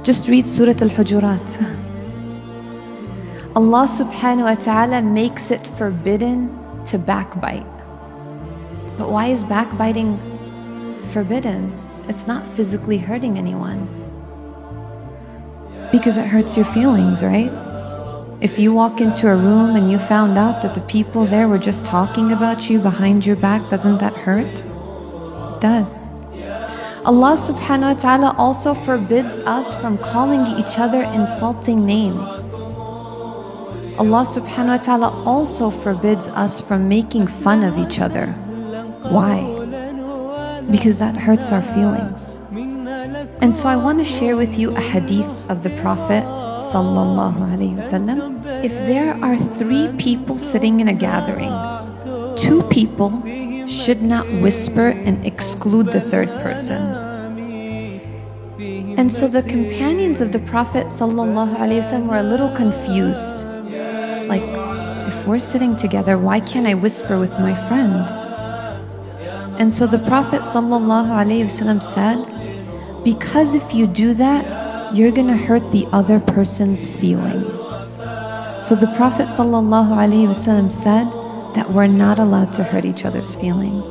Just read Surah Al-Hujurat. Allah subhanahu wa ta'ala makes it forbidden to backbite. But why is backbiting forbidden? It's not physically hurting anyone. Because it hurts your feelings, right? If you walk into a room and you found out that the people there were just talking about you behind your back, doesn't that hurt? It does. Allah subhanahu wa ta'ala also forbids us from calling each other insulting names. Allah subhanahu wa ta'ala also forbids us from making fun of each other. Why? Because that hurts our feelings. And so I want to share with you a hadith of the Prophet sallallahu alaihi wasallam. If there are 3 people sitting in a gathering, 2 people should not whisper and exclude the 3rd person. And so the companions of the Prophet sallallahu alaihi wasallam were a little confused. Like, if we're sitting together, why can't I whisper with my friend? And so the Prophet sallallahu alaihi wasallam said, because if you do that, you're gonna hurt the other person's feelings. So the Prophet sallallahu alaihi wasallam said that we're not allowed to hurt each other's feelings.